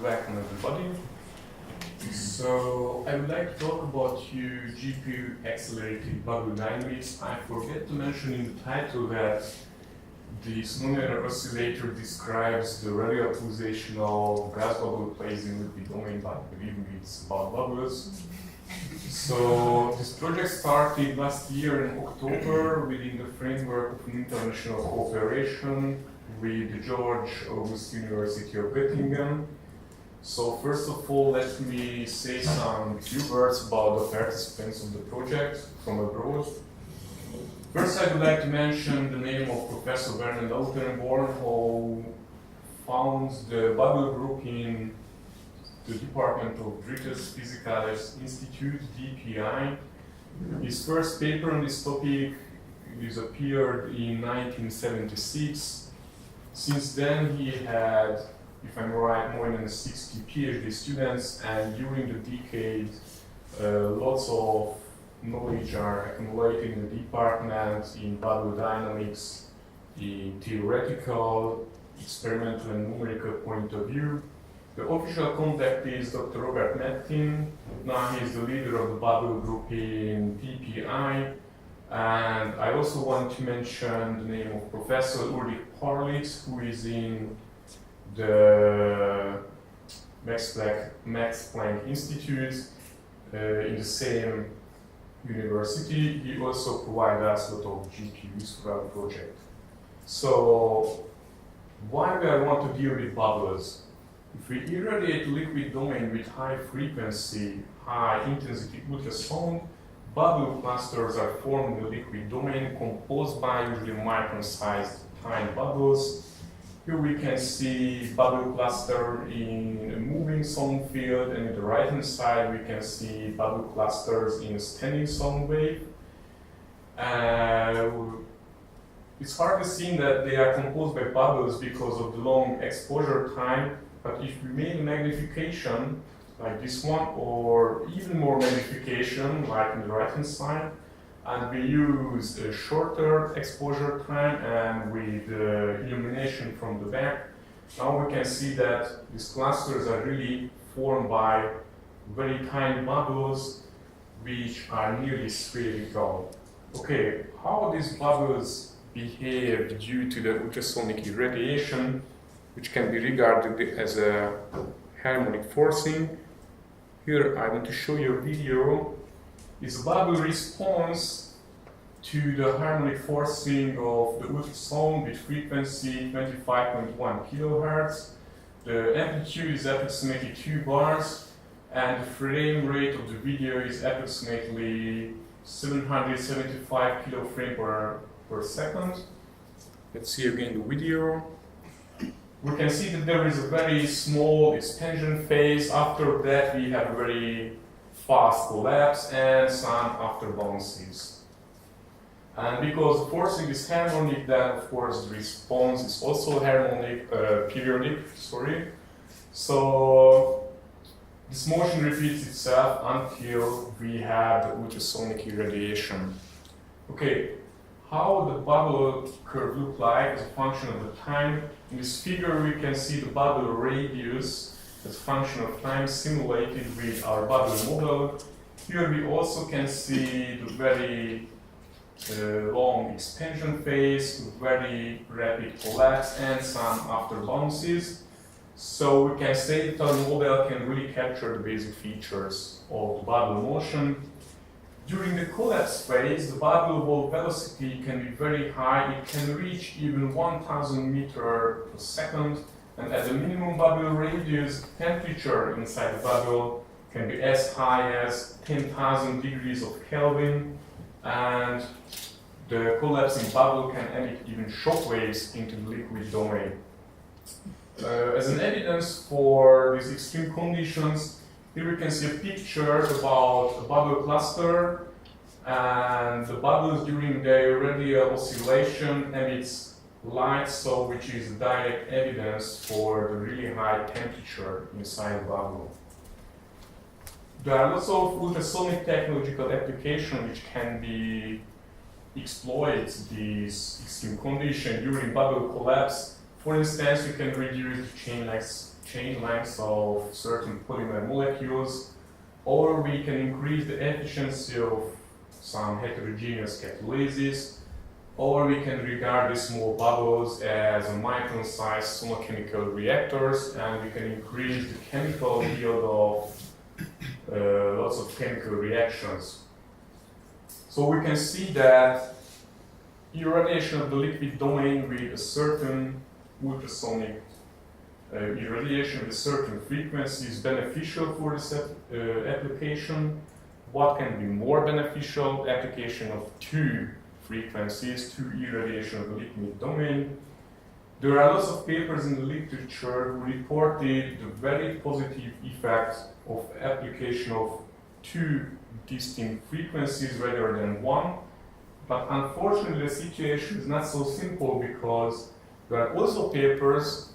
welcome everybody. So I would like to talk about GPU accelerated bubble dynamics. I forget to mention in the title that this nonlinear oscillator describes the relativization of gas bubble plays in liquid domain, but believe me, it's about bubbles. So this project started last year in October within the framework of international cooperation with the George August University of Göttingen. So first of all, let me say some few words about the participants of the project from abroad. First, I would like to mention the name of Professor Werner Lauterenborn, who founds the bubble group in the Department of Drittes Physikales Institute, DPI. His first paper on this topic appeared in 1976. Since then, he had, if I'm right, more than 60 PhD students, and during the decade, lots of knowledge are accumulated in the department in bubble dynamics, in theoretical, experimental, and numerical point of view. The official contact is Dr. Robert Mettin. Now he is the leader of the bubble group in DPI. And I also want to mention the name of Professor Ulrich Parlitz, who is in the Max Planck Institute in the same university. He also provided us a lot of GPUs for our project. So, why do I want to deal with bubbles? If we irradiate liquid domain with high frequency, high intensity ultrasound, bubble clusters are formed in the liquid domain composed by usually micron-sized tiny bubbles. Here we can see bubble cluster in a moving sound field, and on the right hand side we can see bubble clusters in a standing sound wave. It's hard to see that they are composed by bubbles because of the long exposure time, but if we make a magnification like this one, or even more magnification, like on the right-hand side, and we use a shorter exposure time and with illumination from the back, now we can see that these clusters are really formed by very tiny bubbles which are nearly spherical. Okay, how these bubbles behave due to the ultrasonic irradiation, which can be regarded as a harmonic forcing. Here I want to show you a video. Is a bubble response to the harmonic forcing of the ultrasound with frequency 25.1 kilohertz. The amplitude is approximately 2 bars, and the frame rate of the video is approximately 775 kiloframe per second. Let's see again the video. We can see that there is a very small expansion phase. After that, we have a very fast collapse and some after bounces. And because the forcing is harmonic, then of course the response is also harmonic, periodic. So this motion repeats itself until we have the ultrasonic irradiation. Okay. How the bubble curve look like as a function of the time. In this figure we can see the bubble radius as a function of time simulated with our bubble model. Here we also can see the very long expansion phase, very rapid collapse, and some after bounces. So we can say that our model can really capture the basic features of the bubble motion. During the collapse phase, the bubble wall velocity can be very high. It can reach even 1000 meters per second, and at the minimum bubble radius, temperature inside the bubble can be as high as 10,000 degrees of Kelvin, and the collapsing bubble can emit even shock waves into the liquid domain. As an evidence for these extreme conditions, here we can see a picture about a bubble cluster, and the bubbles during their radial oscillation emits light, so which is direct evidence for the really high temperature inside the bubble. There are lots of ultrasonic technological applications which can be exploit this extreme condition during bubble collapse. For instance, you can reduce the chain length chain lengths of certain polymer molecules, or we can increase the efficiency of some heterogeneous catalysis, or we can regard these small bubbles as micron-sized sonochemical reactors, and we can increase the chemical yield of lots of chemical reactions. So we can see that irradiation of the liquid domain with a certain ultrasonic irradiation with a certain frequency is beneficial for this application. What can be more beneficial? Application of two frequencies, two irradiation of the liquid domain. There are lots of papers in the literature who reported the very positive effect of application of two distinct frequencies rather than one. But unfortunately, the situation is not so simple, because there are also papers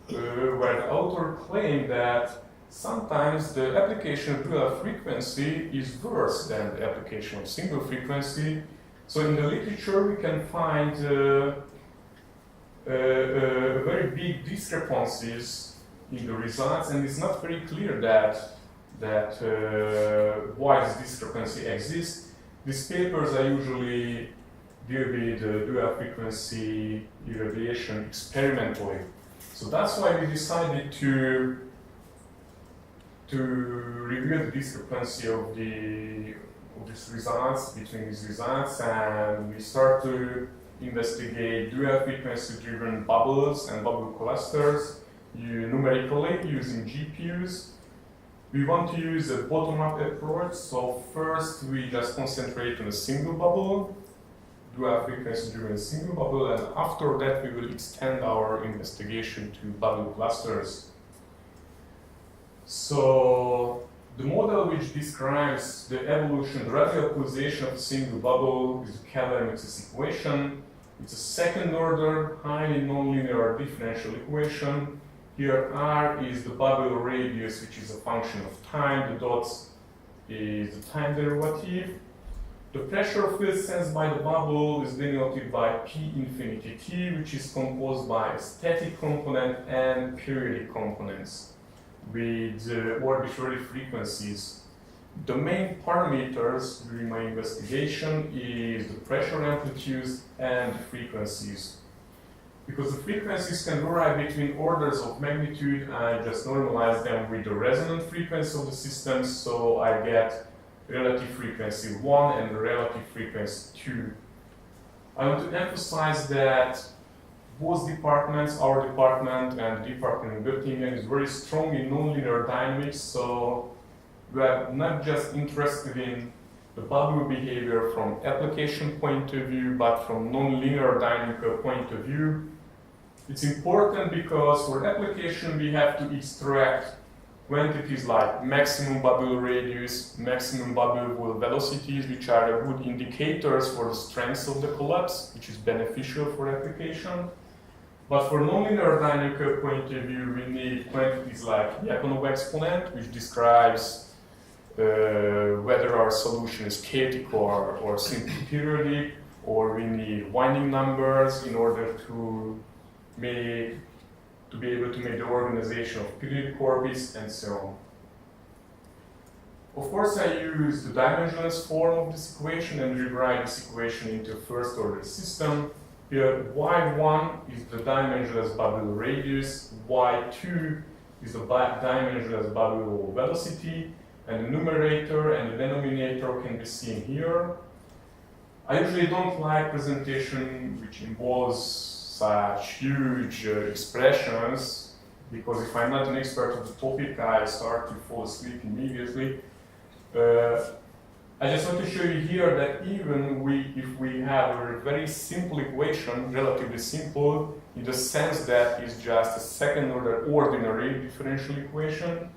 where the author claimed that sometimes the application of dual frequency is worse than the application of single frequency. So in the literature we can find very big discrepancies in the results, and it's not very clear that why this discrepancy exists. These papers are usually deal with dual frequency irradiation experimentally. So that's why we decided to review the discrepancy of these results, between these results, and we start to investigate dual frequency driven bubbles and bubble clusters numerically using GPUs. We want to use a bottom-up approach, so first we just concentrate on a single bubble, dual frequency driven single bubble, and after that we will extend our investigation to bubble clusters. So the model which describes the evolution, the radial pulsation of a single bubble is the Keller-Mixes equation. It's a second order, highly nonlinear differential equation. Here R is the bubble radius, which is a function of time. The dots is the time derivative. The pressure field sensed by the bubble is denoted by P infinity T, which is composed by a static component and periodic components with arbitrary frequencies. The main parameters during my investigation is the pressure amplitudes and the frequencies. Because the frequencies can vary between orders of magnitude, I just normalize them with the resonant frequency of the system, so I get relative frequency 1 and relative frequency 2. I want to emphasize that both departments, our department and the department in Göttingen, is very strong in nonlinear dynamics, so we are not just interested in the bubble behavior from application point of view, but from nonlinear dynamical point of view. It's important because for application we have to extract quantities like maximum bubble radius, maximum bubble velocities, which are good indicators for the strength of the collapse, which is beneficial for application. But for nonlinear dynamical point of view, we need quantities like Lyapunov exponent, which describes whether our solution is chaotic or simply periodic, or we need winding numbers in order to be able to make the organization of periodic orbits and so on. Of course, I use the dimensionless form of this equation and rewrite this equation into a first order system. Here, y1 is the dimensionless bubble radius, y2 is the dimensionless bubble velocity, and the numerator and the denominator can be seen here. I usually don't like presentation which involves such huge expressions, because if I'm not an expert of the topic, I start to fall asleep immediately. I just want to show you here that even if we have a very simple equation, relatively simple, in the sense that it's just a second order ordinary differential equation,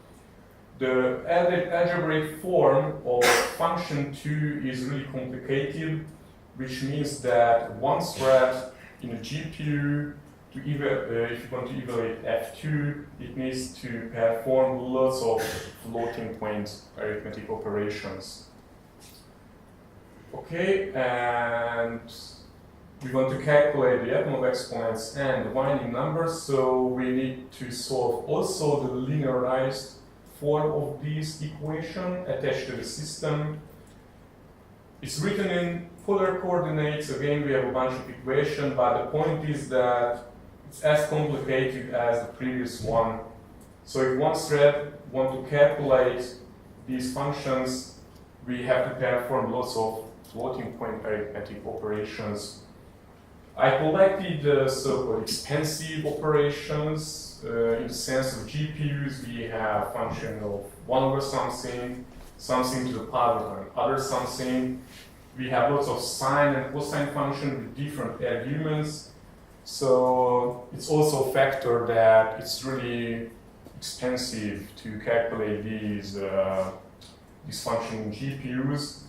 the algebraic form of function 2 is really complicated, which means that one thread in a GPU, if you want to evaluate F2, it needs to perform lots of floating point arithmetic operations. Okay, and we want to calculate the Adamov exponents and the winding numbers, so we need to solve also the linearized form of this equation attached to the system. It's written in polar coordinates. Again, we have a bunch of equations, but the point is that it's as complicated as the previous one. So if one thread wants to calculate these functions, we have to perform lots of floating point arithmetic operations. I collected so-called expensive operations. In the sense of GPUs, we have function of 1 over something, something to the power of another something. We have lots of sine and cosine functions with different arguments. So it's also a factor that it's really expensive to calculate these functions in GPUs.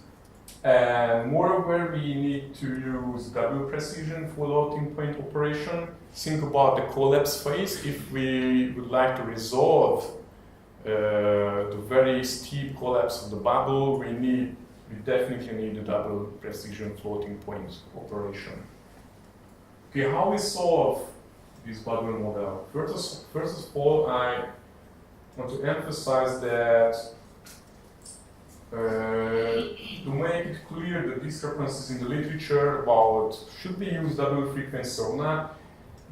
And moreover, we need to use double precision floating point operation. Think about the collapse phase. If we would like to resolve the very steep collapse of the bubble, we definitely need a double precision floating point operation. Okay, how we solve this bubble model? First of all, I want to emphasize that to make it clear the discrepancies in the literature about should we use double frequency or not,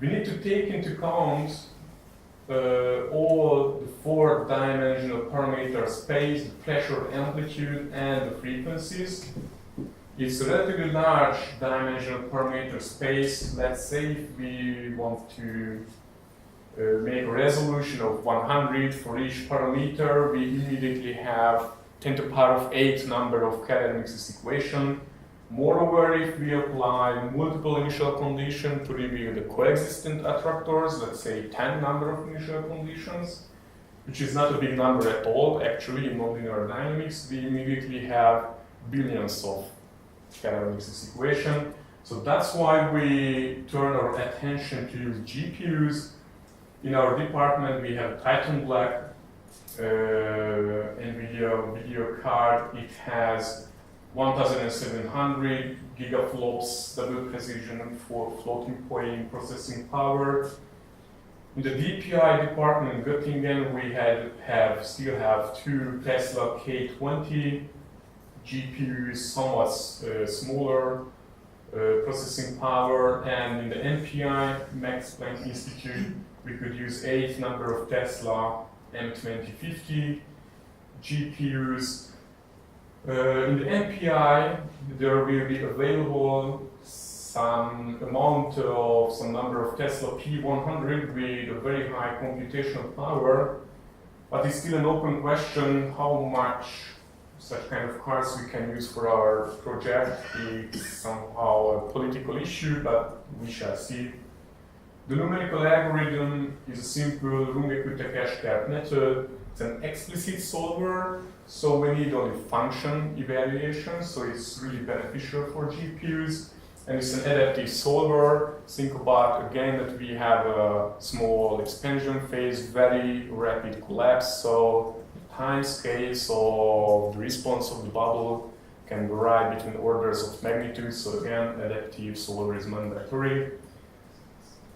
we need to take into account all the 4-dimensional parameter space, the pressure, amplitude, and the frequencies. It's a relatively large dimensional parameter space. Let's say if we want to make a resolution of 100 for each parameter, we immediately have 10 to the power of 8 number of Keller-Mix's equation. Moreover, if we apply multiple initial conditions to reveal the coexistent attractors, let's say 10 number of initial conditions, which is not a big number at all, actually, in nonlinear dynamics, we immediately have billions of Keller-Mix's equation. So that's why we turn our attention to use GPUs. In our department, we have Titan Black NVIDIA video card. It has 1700 gigaflops double precision for floating point processing power. In the DPI department in Göttingen, we still have 2 Tesla K20 GPUs, somewhat smaller processing power, and in the MPI, Max Planck Institute, we could use 8 number of Tesla M2050 GPUs. In the MPI, there will be available some number of Tesla P100 with a very high computational power, but it's still an open question how much such kind of cards we can use for our project. It's somehow a political issue, but we shall see. The numerical algorithm is a simple Runge-Kutta-Keskert method. It's an explicit solver, so we need only function evaluation, so it's really beneficial for GPUs. And it's an adaptive solver. Think about, again, that we have a small expansion phase, very rapid collapse, so the time scales of the response of the bubble can vary between orders of magnitude, so again, adaptive solver is mandatory.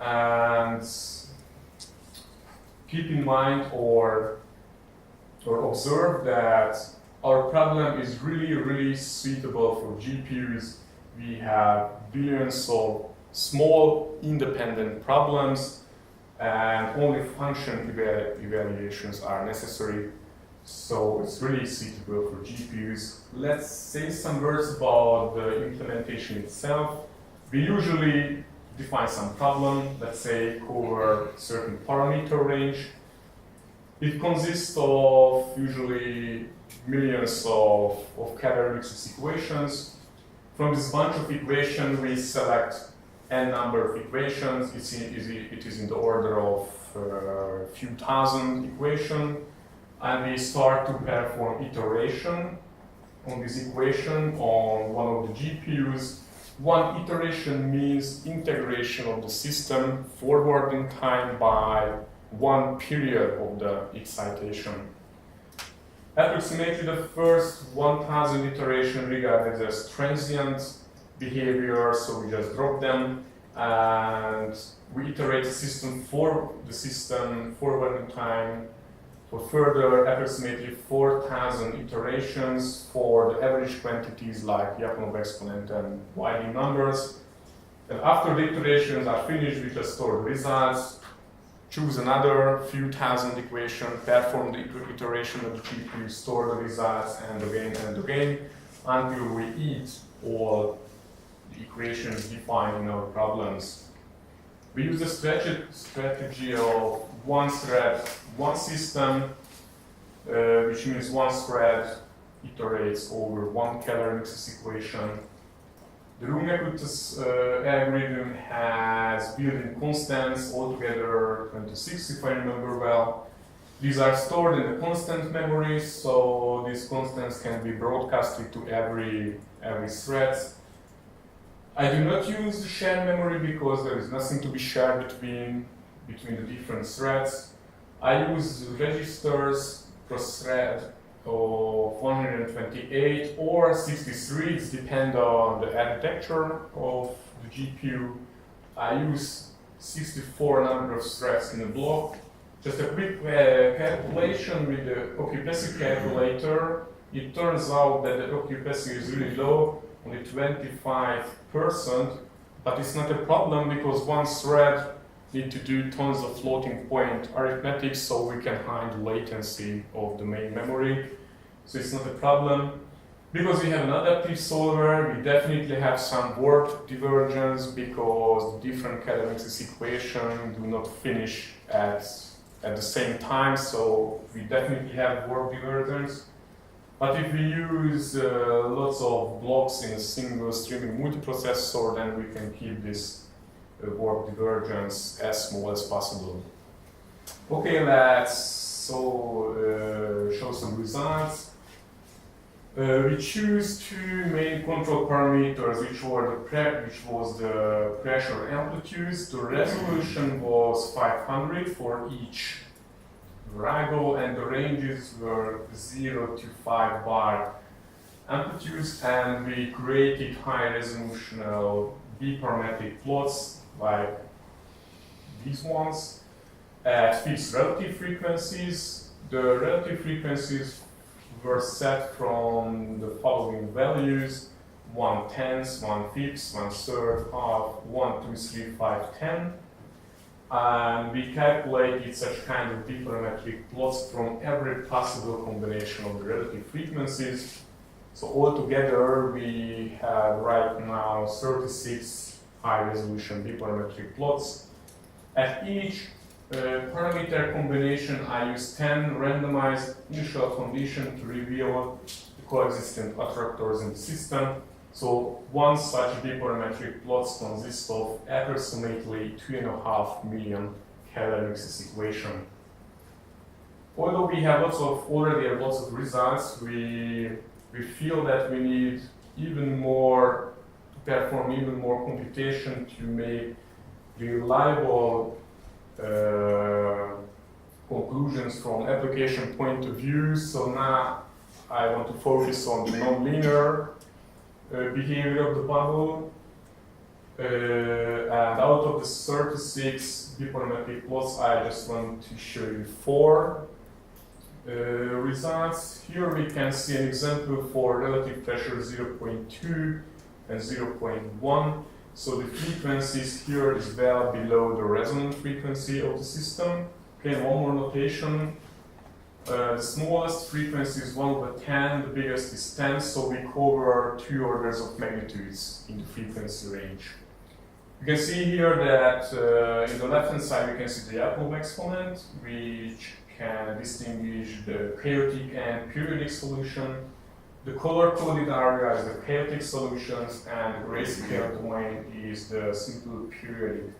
And keep in mind or observe that our problem is really suitable for GPUs. We have billions of small independent problems and only function evaluations are necessary. So it's really suitable for GPUs. Let's say some words about the implementation itself. We usually define some problem, let's say cover certain parameter range. It consists of usually millions of Keller-Mix's equations. From this bunch of equations, we select n number of equations. It is in the order of a few thousand equations. And we start to perform iteration on this equation on one of the GPUs. One iteration means integration of the system forward in time by one period of the excitation. Approximately the first 1000 iteration regarded as transient. behavior, so we just drop them, and we iterate the system forward in time for further approximately 4,000 iterations for the average quantities like Lyapunov exponent and Wigner numbers. And after the iterations are finished, we just store the results, choose another few thousand equations, perform the iteration of the GPU, store the results, and again, until we eat all the equations defined in our problems. We use the strategy of one thread, one system, which means one thread iterates over one Keller-Mixes equation. The Runge-Kuttus algorithm has built-in constants, altogether 26 if I remember well. These are stored in the constant memory, so these constants can be broadcasted to every thread. I do not use the shared memory because there is nothing to be shared between the different threads. I use registers per thread of 128 or 63, it depends on the architecture of the GPU. I use 64 number of threads in a block. Just a quick calculation with the occupancy calculator. It turns out that the occupancy is really low, only 25%, but it's not a problem because one thread needs to do tons of floating point arithmetic, so we can hide the latency of the main memory. So it's not a problem. Because we have an adaptive solver, we definitely have some warp divergence because the different Keller-Mixes equations do not finish at the same time, so we definitely have warp divergence. But if we use lots of blocks in a single streaming multiprocessor, then we can keep this warp divergence as small as possible. Okay, let's show some results. We choose two main control parameters, which was the pressure amplitudes. The resolution was 500 for each variable, and the ranges were 0 to 5 bar amplitudes, and we created high resolution biparametric plots like these ones at fixed relative frequencies. The relative frequencies were set from the following values: 1/10, 1/5, 1/3, half, 1, 2, 3, 5, 10. And we calculated such kind of biparametric plots from every possible combination of the relative frequencies. So altogether, we have right now 36 high-resolution biparametric plots. At each parameter combination, I use 10 randomized initial conditions to reveal the coexistent attractors in the system. So one such biparametric plots consists of approximately 2.5 million Keller-Mixes equation. Although we have already have lots of results, we feel that we need even more to perform even more computation to make reliable conclusions from application point of view. So now I want to focus on the nonlinear behavior of the bubble. And out of the 36 biparametric plots, I just want to show you 4 results. Here we can see an example for relative pressure 0.2 and 0.1. So the frequencies here is well below the resonant frequency of the system. Okay, one more notation. The smallest frequency is 1/10, the biggest is 10, so we cover 2 orders of magnitudes in the frequency range. You can see here that in the left-hand side we can see the Lyapunov exponent, which can distinguish the chaotic and periodic solution. The color-coded area is the chaotic solutions, and the grayscale domain is the simple periodic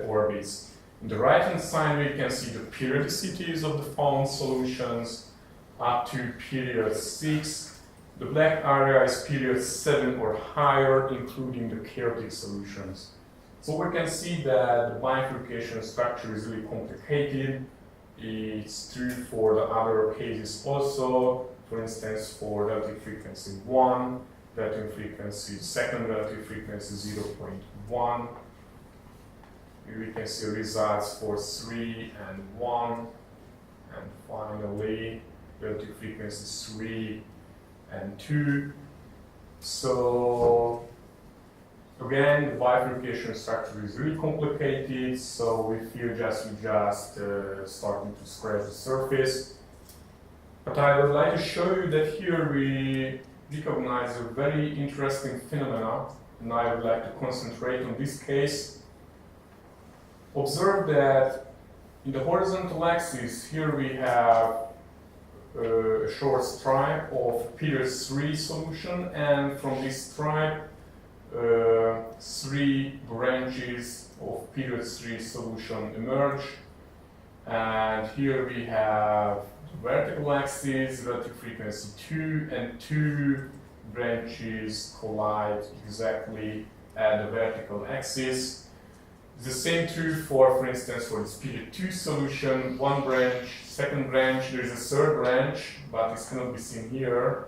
orbits. On the right-hand side, we can see the periodicities of the found solutions up to period 6. The black area is period 7 or higher, including the chaotic solutions. So we can see that the bifurcation structure is really complicated. It's true for the other cases also. For instance, for relative frequency 1, relative frequency, second relative frequency 0.1. Here we can see results for 3 and 1, and finally relative frequency 3 and 2. So again, the bifurcation structure is really complicated, so we feel just starting to scratch the surface. But I would like to show you that here we recognize a very interesting phenomena, and I would like to concentrate on this case. Observe that in the horizontal axis, here we have a short stripe of period 3 solution, and from this stripe, 3 branches of period 3 solution emerge. And here we have the vertical axis, relative frequency 2, and 2 branches collide exactly at the vertical axis. The same true for instance, for this period 2 solution, 1 branch, second branch, there is a third branch, but it cannot be seen here.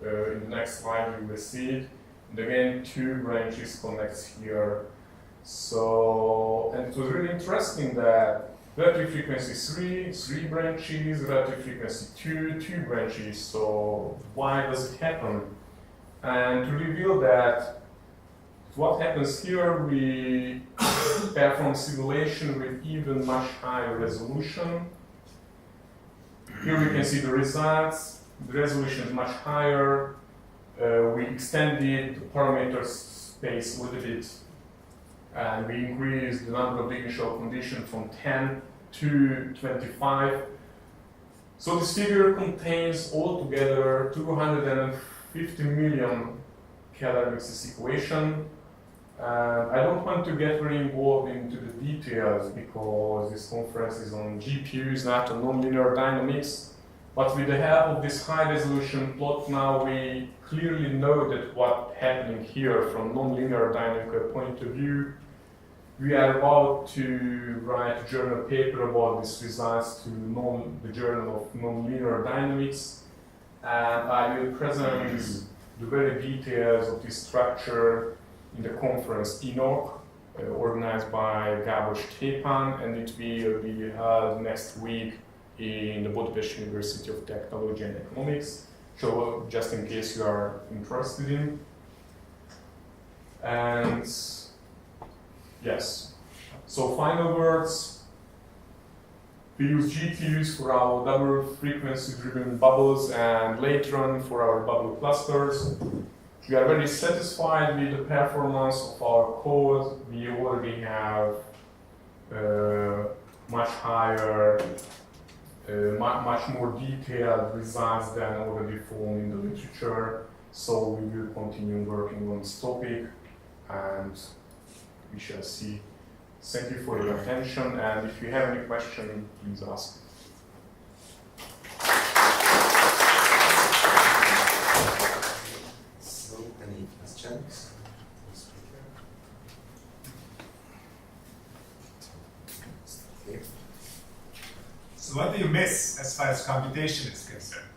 In the next slide you will see it. And again, 2 branches connect here. So, and it was really interesting that relative frequency 3 branches, relative frequency 2 branches. So why does it happen? And to reveal that, what happens here, we perform simulation with even much higher resolution. Here we can see the results. The resolution is much higher. We extended the parameter space a little bit, and we increased the number of initial conditions from 10 to 25. So this figure contains altogether 250 million Keller-Mixes equation. I don't want to get very involved into the details because this conference is on GPUs, not on nonlinear dynamics. But with the help of this high-resolution plot now, we clearly know that what's happening here from nonlinear dynamical point of view. We are about to write a journal paper about these results to the Journal of Nonlinear Dynamics. And I will present the very details of this structure in the conference Enoch, organized by Gábor Stepan, and it will be held next week in the Budapest University of Technology and Economics. So just in case you are interested in. And yes, so final words. We use GPUs for our double frequency driven bubbles and later on for our bubble clusters. We are very satisfied with the performance of our code. We already have much higher, much more detailed results than already found in the literature. So we will continue working on this topic, and we shall see. Thank you for your attention, and if you have any question, please ask. Any questions? So what do you miss as far as computation is concerned?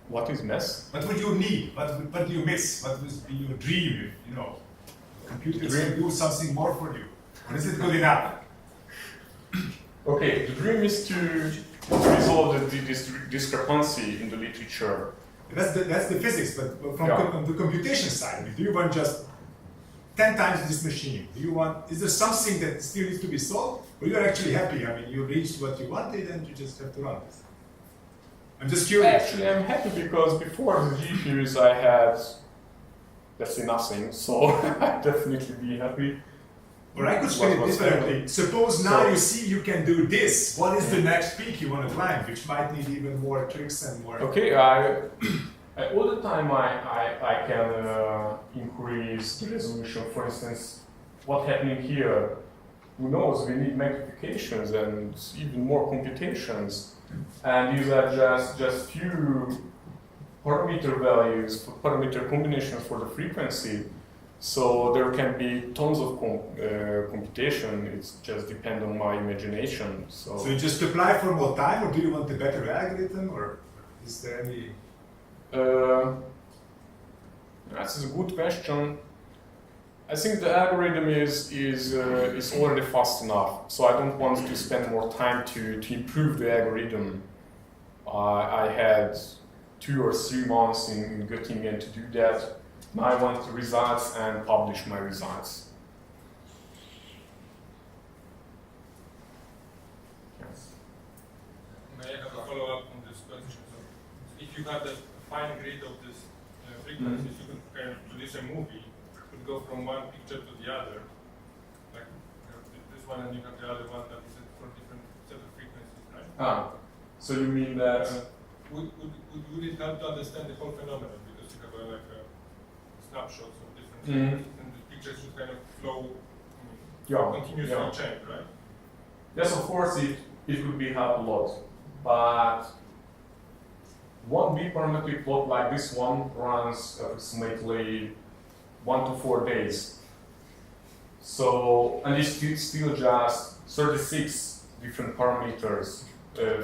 What is mess? What would you need? What do you miss? What would be your dream if, you know, computers can do something more for you? Or is it good enough? Okay, the dream is to resolve this discrepancy in the literature. That's the physics, but from the computation side, I mean, do you want just 10 times this machine? Do you want? Is there something that still needs to be solved, or you're actually happy? I mean, you reached what you wanted, and you just have to run this. I'm just curious. Actually, I'm happy because before the GPUs I had, let's say, nothing. So I'd definitely be happy. Or I could spin it differently. Suppose now you see you can do this. What is the next peak you want to climb, which might need even more tricks and more? Okay, all the time I can increase the resolution. For instance, what's happening here? Who knows? We need magnifications and even more computations. And these are just few parameter values, parameter combinations for the frequency. So there can be tons of computation. It's just depend on my imagination. So you just apply for more time, or do you want a better algorithm, or is there any? This is a good question. I think the algorithm is already fast enough, so I don't want to spend more time to improve the algorithm. I had 2 or 3 months in Göttingen to do that. Now I want the results and publish my results. Yes. May I have a follow-up on this question? So, if you had a fine grid of this frequencies, you could kind of produce a movie. You could go from one picture to the other, like you have this one and you have the other one that is for different set of frequencies, right? So you mean that? Would it help to understand the whole phenomenon because you have like a snapshots of different things and the pictures would kind of flow continuously change, right? Yes, of course it would be help a lot, but one biparametric plot like this one runs approximately 1 to 4 days. So, and it's still just 36 different parameters,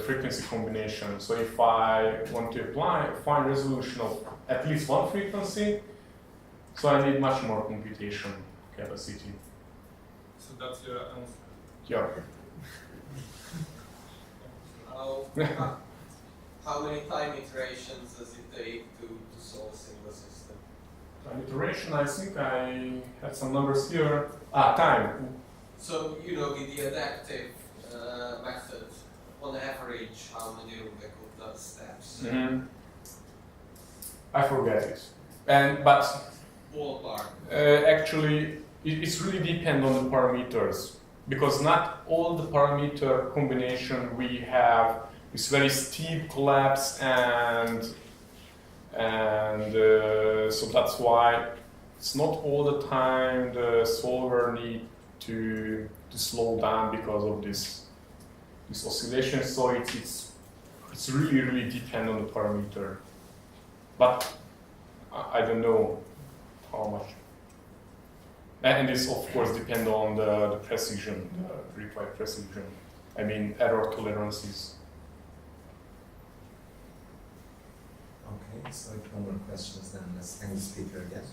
frequency combination. So if I want to apply a fine resolution of at least one frequency, so I need much more computation capacity. So that's your answer. Yeah. How many time iterations does it take to solve a single system? Time iteration, I think I had some numbers here. Time. So, you know, with the adaptive method, on average, how many Rubik steps? I forget it. But Ballpark. Actually, it's really depend on the parameters, because not all the parameter combination we have is very steep collapse, and so that's why it's not all the time the solver need to slow down because of this oscillation. So it's really depend on the parameter, but I don't know how much. And this of course depend on the precision, the required precision. I mean error tolerances. Okay, so no more questions then. Let's end the speaker again.